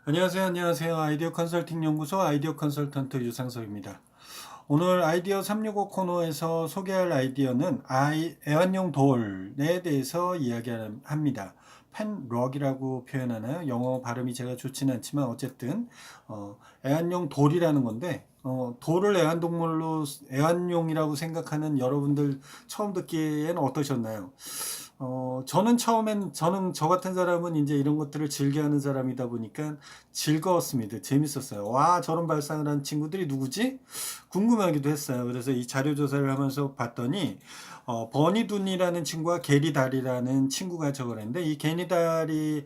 안녕하세요. 아이디어 컨설팅 연구소 아이디어 컨설턴트 유상석입니다. 오늘 아이디어 365 코너에서 소개할 아이디어는 애완용 돌에 대해서 이야기합니다. 펜럭이라고 표현하나요? 영어 발음이 제가 좋지는 않지만 어쨌든 애완용 돌이라는 건데 돌을 애완용이라고 생각하는 여러분들 처음 듣기에는 어떠셨나요? 저는 저 같은 사람은 이제 이런 것들을 즐겨하는 사람이다 보니까 즐거웠습니다. 재밌었어요. 와, 저런 발상을 한 친구들이 누구지? 궁금하기도 했어요. 그래서 이 자료 조사를 하면서 봤더니, 버니둔이라는 친구와 게리달이라는 친구가 저걸 했는데, 이 게리달이라는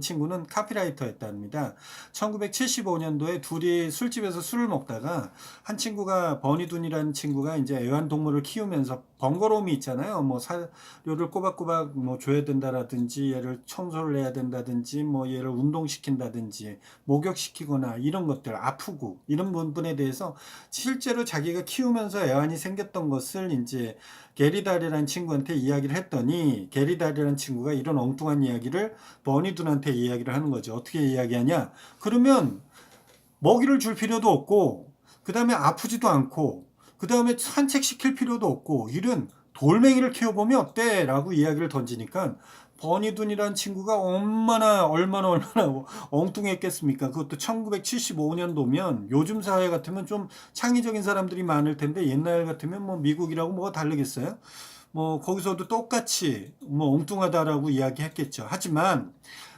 친구는 카피라이터였답니다. 1975년도에 둘이 술집에서 술을 먹다가 한 친구가 버니둔이라는 친구가 이제 애완동물을 키우면서 번거로움이 있잖아요. 뭐 사료를 꼬박꼬박 뭐 줘야 된다라든지 얘를 청소를 해야 된다든지 뭐 얘를 운동시킨다든지 목욕시키거나 이런 것들 아프고 이런 부분에 대해서 실제로 자기가 키우면서 애완이 생겼던 것을 이제 게리달이라는 친구한테 이야기를 했더니 게리달이라는 친구가 이런 엉뚱한 이야기를 버니둔한테 이야기를 하는 거죠. 어떻게 이야기하냐? 그러면 먹이를 줄 필요도 없고 그 다음에 아프지도 않고 그 다음에 산책시킬 필요도 없고 이런 돌멩이를 키워보면 어때? 라고 이야기를 던지니까 버니둔이라는 친구가 얼마나 엉뚱했겠습니까? 그것도 1975년도면 요즘 사회 같으면 좀 창의적인 사람들이 많을 텐데 옛날 같으면 뭐 미국이라고 뭐가 다르겠어요? 뭐 거기서도 똑같이 뭐 엉뚱하다라고 이야기했겠죠. 하지만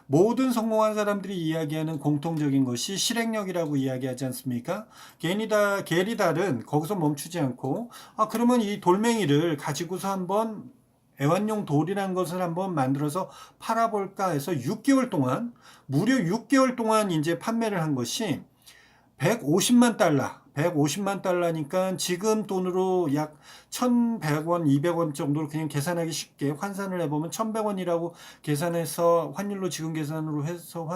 모든 성공한 사람들이 이야기하는 공통적인 것이 실행력이라고 이야기하지 않습니까? 게리달은 거기서 멈추지 않고, 그러면 이 돌멩이를 가지고서 한번 애완용 돌이라는 것을 한번 만들어서 팔아볼까 해서 6개월 동안, 무려 6개월 동안 이제 판매를 한 것이 150만 달러. 150만 달러니까 지금 돈으로 약 1,100원, 200원 정도로 그냥 계산하기 쉽게 환산을 해보면 1,100원이라고 계산해서 환율로 지금 계산으로 해서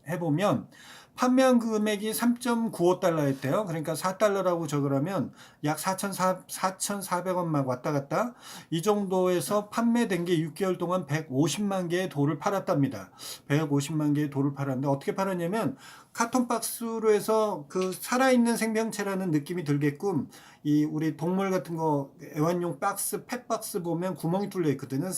해보면 판매한 금액이 3.95달러였대요. 그러니까 4달러라고 적으라면 약 4,400원 막 왔다 갔다 이 정도에서 판매된 게 6개월 동안 150만 개의 돌을 팔았답니다. 150만 개의 돌을 팔았는데 어떻게 팔았냐면 카톤 박스로 해서 그 살아있는 생명체라는 느낌이 들게끔 이 우리 동물 같은 거 애완용 박스, 펫박스 보면 구멍이 뚫려 있거든요.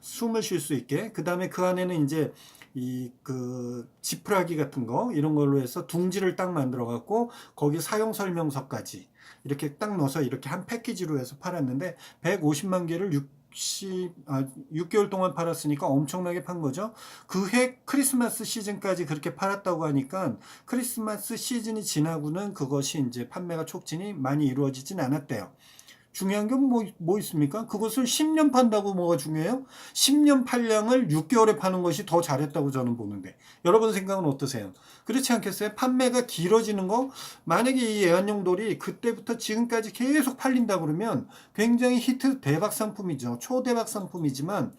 숨을 쉴 수 있게. 그 다음에 그 안에는 이제 이 그 지푸라기 같은 거 이런 걸로 해서 둥지를 딱 만들어 갖고 거기 사용 설명서까지 이렇게 딱 넣어서 이렇게 한 패키지로 해서 팔았는데 150만 개를 6개월 동안 팔았으니까 엄청나게 판 거죠. 그 해 크리스마스 시즌까지 그렇게 팔았다고 하니까 크리스마스 시즌이 지나고는 그것이 이제 판매가 촉진이 많이 이루어지진 않았대요. 중요한 게 뭐 있습니까? 그것을 10년 판다고 뭐가 중요해요? 10년 판량을 6개월에 파는 것이 더 잘했다고 저는 보는데. 여러분 생각은 어떠세요? 그렇지 않겠어요? 판매가 길어지는 거? 만약에 이 애완용돌이 그때부터 지금까지 계속 팔린다 그러면 굉장히 히트 대박 상품이죠. 초대박 상품이지만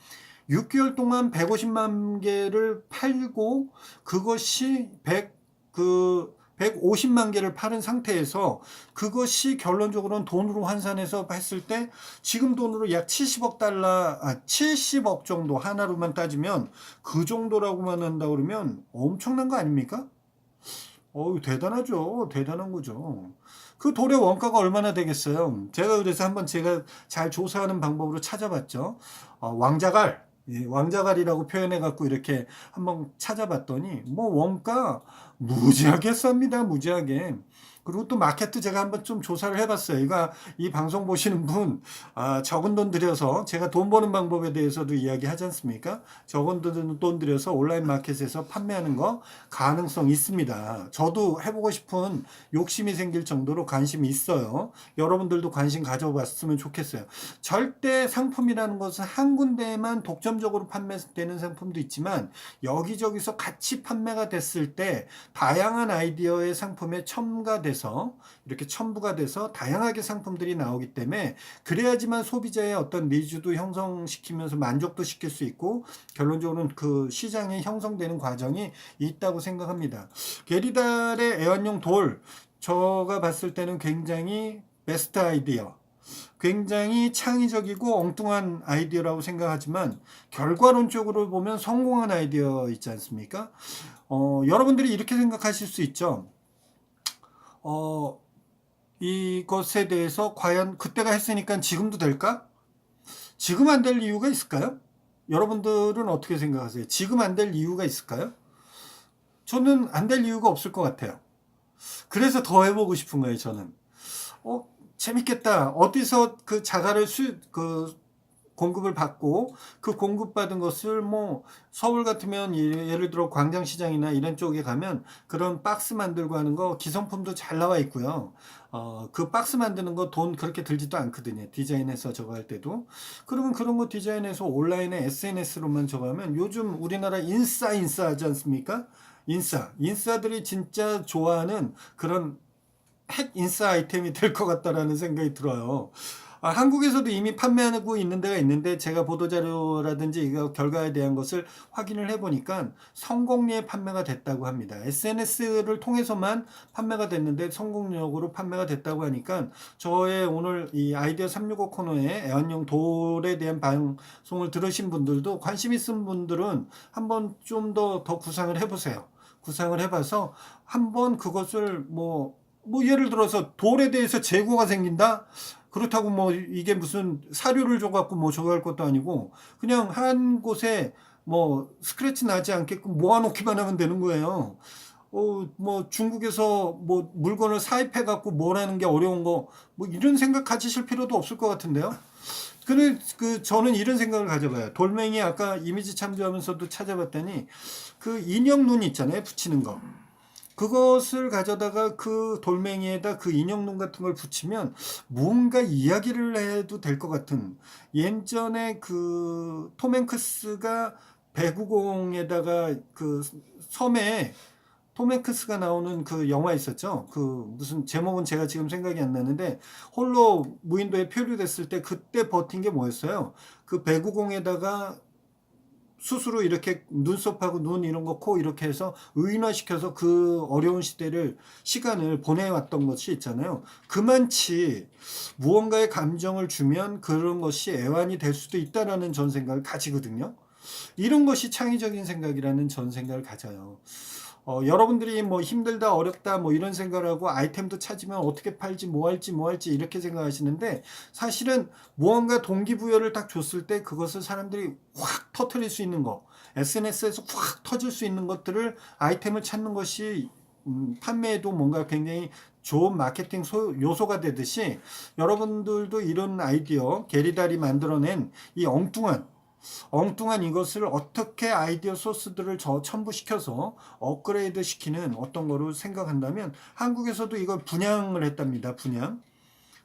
6개월 동안 150만 개를 팔고 그것이 150만 개를 팔은 상태에서 그것이 결론적으로는 돈으로 환산해서 했을 때 지금 돈으로 약 70억 달러, 70억 정도 하나로만 따지면 그 정도라고만 한다 그러면 엄청난 거 아닙니까? 대단하죠. 대단한 거죠. 그 돌의 원가가 얼마나 되겠어요? 제가 그래서 한번 제가 잘 조사하는 방법으로 찾아봤죠. 왕자갈. 예, 왕자갈이라고 표현해갖고 이렇게 한번 찾아봤더니, 뭐, 원가 무지하게 쌉니다. 무지하게. 그리고 또 마켓도 제가 한번 좀 조사를 해봤어요. 이 방송 보시는 분, 적은 돈 들여서, 제가 돈 버는 방법에 대해서도 이야기하지 않습니까? 적은 돈 들여서 온라인 마켓에서 판매하는 거 가능성 있습니다. 저도 해보고 싶은 욕심이 생길 정도로 관심이 있어요. 여러분들도 관심 가져봤으면 좋겠어요. 절대 상품이라는 것은 한 군데에만 독점적으로 판매되는 상품도 있지만 여기저기서 같이 판매가 됐을 때 다양한 아이디어의 상품에 첨가돼서 이렇게 첨부가 돼서 다양하게 상품들이 나오기 때문에 그래야지만 소비자의 어떤 니즈도 형성시키면서 만족도 시킬 수 있고 결론적으로는 그 시장이 형성되는 과정이 있다고 생각합니다. 게리달의 애완용 돌 제가 봤을 때는 굉장히 베스트 아이디어 굉장히 창의적이고 엉뚱한 아이디어라고 생각하지만 결과론적으로 보면 성공한 아이디어 있지 않습니까? 여러분들이 이렇게 생각하실 수 있죠. 어, 이것에 대해서 과연 그때가 했으니까 지금도 될까? 지금 안 될 이유가 있을까요? 여러분들은 어떻게 생각하세요? 지금 안 될 이유가 있을까요? 저는 안 될 이유가 없을 것 같아요. 그래서 더 해보고 싶은 거예요, 저는. 재밌겠다. 어디서 그 자가를 공급을 받고 그 공급받은 것을 뭐 서울 같으면 예를 들어 광장시장이나 이런 쪽에 가면 그런 박스 만들고 하는 거 기성품도 잘 나와 있고요. 그 박스 만드는 거 돈 그렇게 들지도 않거든요. 디자인해서 저거 할 때도. 그러면 그런 거 디자인해서 온라인에 SNS로만 저거 하면 요즘 우리나라 인싸 하지 않습니까? 인싸들이 진짜 좋아하는 그런 핵 인싸 아이템이 될 것 같다라는 생각이 들어요. 한국에서도 이미 판매하고 있는 데가 있는데 제가 보도자료라든지 이거 결과에 대한 것을 확인을 해보니까 성공리에 판매가 됐다고 합니다. SNS를 통해서만 판매가 됐는데 성공적으로 판매가 됐다고 하니까 저의 오늘 이 아이디어 365 코너에 애완용 돌에 대한 방송을 들으신 분들도 관심 있은 분들은 한번 좀 더 구상을 해보세요. 구상을 해봐서 한번 그것을 뭐 예를 들어서 돌에 대해서 재고가 생긴다? 그렇다고 뭐 이게 무슨 사료를 줘갖고 뭐 저거 할 것도 아니고 그냥 한 곳에 뭐 스크래치 나지 않게끔 모아놓기만 하면 되는 거예요. 뭐 중국에서 뭐 물건을 사입해갖고 뭐라는 게 어려운 거 뭐 이런 생각 가지실 필요도 없을 것 같은데요. 근데 저는 이런 생각을 가져봐요. 돌멩이 아까 이미지 참조하면서도 찾아봤더니 그 인형 눈 있잖아요. 붙이는 거. 그것을 가져다가 그 돌멩이에다 그 인형눈 같은 걸 붙이면 무언가 이야기를 해도 될 것 같은 예전에 그 톰 행크스가 배구공에다가 그 섬에 톰 행크스가 나오는 그 영화 있었죠. 그 무슨 제목은 제가 지금 생각이 안 나는데 홀로 무인도에 표류됐을 때 그때 버틴 게 뭐였어요? 그 배구공에다가 스스로 이렇게 눈썹하고 눈 이런 거 코 이렇게 해서 의인화시켜서 그 어려운 시간을 보내왔던 것이 있잖아요. 그만치 무언가의 감정을 주면 그런 것이 애완이 될 수도 있다라는 전 생각을 가지거든요. 이런 것이 창의적인 생각이라는 전 생각을 가져요. 여러분들이 뭐 힘들다 어렵다 뭐 이런 생각을 하고 아이템도 찾으면 어떻게 팔지 뭐 할지 이렇게 생각하시는데 사실은 무언가 동기부여를 딱 줬을 때 그것을 사람들이 확 터뜨릴 수 있는 거 SNS에서 확 터질 수 있는 것들을 아이템을 찾는 것이 판매에도 뭔가 굉장히 좋은 마케팅 요소가 되듯이 여러분들도 이런 아이디어 게리달이 만들어낸 이 엉뚱한 이것을 어떻게 아이디어 소스들을 첨부시켜서 업그레이드 시키는 어떤 거로 생각한다면 한국에서도 이걸 분양을 했답니다.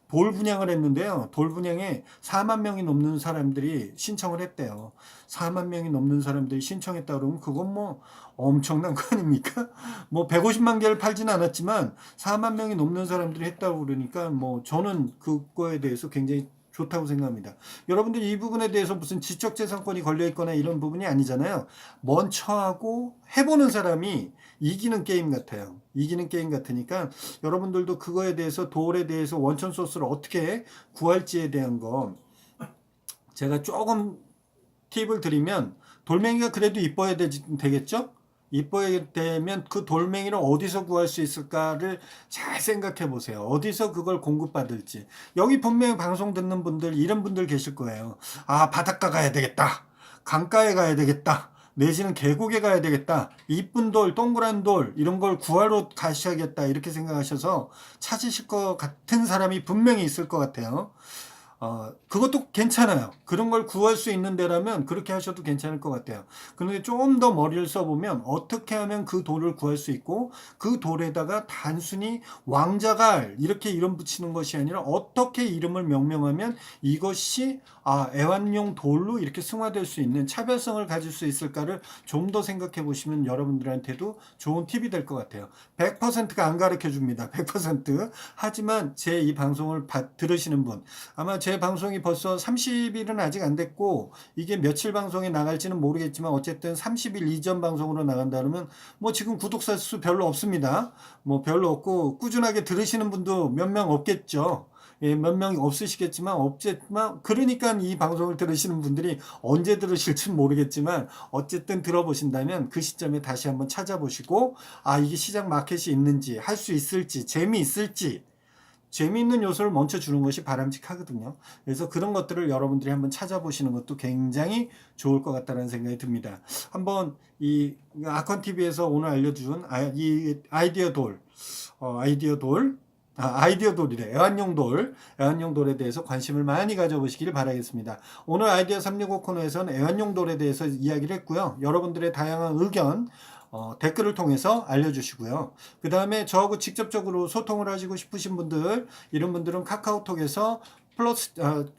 돌 분양을 했는데요. 돌 분양에 4만 명이 넘는 사람들이 신청을 했대요. 4만 명이 넘는 사람들이 신청했다 그러면 그건 뭐 엄청난 거 아닙니까? 뭐 150만 개를 팔지는 않았지만 4만 명이 넘는 사람들이 했다고 그러니까 뭐 저는 그거에 대해서 굉장히 좋다고 생각합니다. 여러분들 이 부분에 대해서 무슨 지적재산권이 걸려있거나 이런 부분이 아니잖아요. 먼저 하고 해보는 사람이 이기는 게임 같아요. 이기는 게임 같으니까 여러분들도 그거에 대해서 돌에 대해서 원천 소스를 어떻게 구할지에 대한 거 제가 조금 팁을 드리면 돌멩이가 그래도 이뻐야 되겠죠? 이뻐야 되면 그 돌멩이를 어디서 구할 수 있을까를 잘 생각해 보세요. 어디서 그걸 공급받을지. 여기 분명히 방송 듣는 분들, 이런 분들 계실 거예요. 바닷가 가야 되겠다. 강가에 가야 되겠다. 내지는 계곡에 가야 되겠다. 이쁜 돌, 동그란 돌, 이런 걸 구하러 가셔야겠다. 이렇게 생각하셔서 찾으실 것 같은 사람이 분명히 있을 것 같아요. 그것도 괜찮아요. 그런 걸 구할 수 있는 데라면 그렇게 하셔도 괜찮을 것 같아요. 그런데 좀 더 머리를 써보면 어떻게 하면 그 돌을 구할 수 있고 그 돌에다가 단순히 왕자갈 이렇게 이름 붙이는 것이 아니라 어떻게 이름을 명명하면 이것이 애완용 돌로 이렇게 승화될 수 있는 차별성을 가질 수 있을까를 좀 더 생각해 보시면 여러분들한테도 좋은 팁이 될 것 같아요. 100%가 안 가르쳐 줍니다. 100%. 하지만 제 이 방송을 들으시는 분 아마 제 방송이 벌써 30일은 아직 안 됐고 이게 며칠 방송에 나갈지는 모르겠지만 어쨌든 30일 이전 방송으로 나간다 그러면 뭐 지금 구독자 수 별로 없습니다. 뭐 별로 없고 꾸준하게 들으시는 분도 몇 명 없겠죠. 예, 몇 명이 없으시겠지만 없지만 그러니까 이 방송을 들으시는 분들이 언제 들으실지 모르겠지만 어쨌든 들어보신다면 그 시점에 다시 한번 찾아보시고 아 이게 시장 마켓이 있는지 할 수 있을지 재미있을지 재미있는 요소를 먼저 주는 것이 바람직하거든요. 그래서 그런 것들을 여러분들이 한번 찾아보시는 것도 굉장히 좋을 것 같다는 생각이 듭니다. 한번 이 아컨TV에서 오늘 알려준 이 아이디어 돌, 아이디어 돌, 아이디어 돌이래. 애완용 돌, 애완용 돌에 대해서 관심을 많이 가져보시길 바라겠습니다. 오늘 아이디어 365 코너에서는 애완용 돌에 대해서 이야기를 했고요. 여러분들의 다양한 의견, 댓글을 통해서 알려주시고요. 그 다음에 저하고 직접적으로 소통을 하시고 싶으신 분들, 이런 분들은 카카오톡에서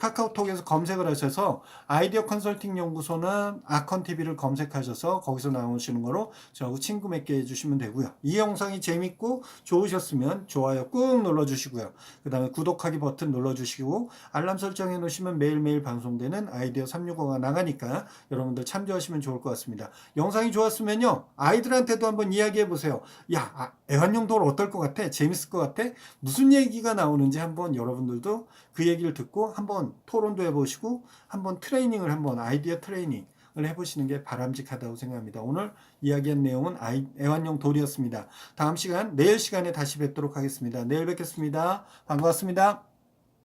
카카오톡에서 검색을 하셔서 아이디어 컨설팅 연구소나 아컨TV를 검색하셔서 거기서 나오시는 거로 저하고 친구 맺게 해주시면 되고요. 이 영상이 재밌고 좋으셨으면 좋아요 꾹 눌러주시고요. 그 다음에 구독하기 버튼 눌러주시고 알람 설정해 놓으시면 매일매일 방송되는 아이디어 365가 나가니까 여러분들 참조하시면 좋을 것 같습니다. 영상이 좋았으면요. 아이들한테도 한번 이야기해 보세요. 야, 애완용 돌 어떨 것 같아? 재밌을 것 같아? 무슨 얘기가 나오는지 한번 여러분들도 그 얘기를 듣고 한번 토론도 해보시고 한번 트레이닝을 한번 아이디어 트레이닝을 해보시는 게 바람직하다고 생각합니다. 오늘 이야기한 내용은 애완용 돌이었습니다. 다음 시간 내일 시간에 다시 뵙도록 하겠습니다. 내일 뵙겠습니다. 반갑습니다.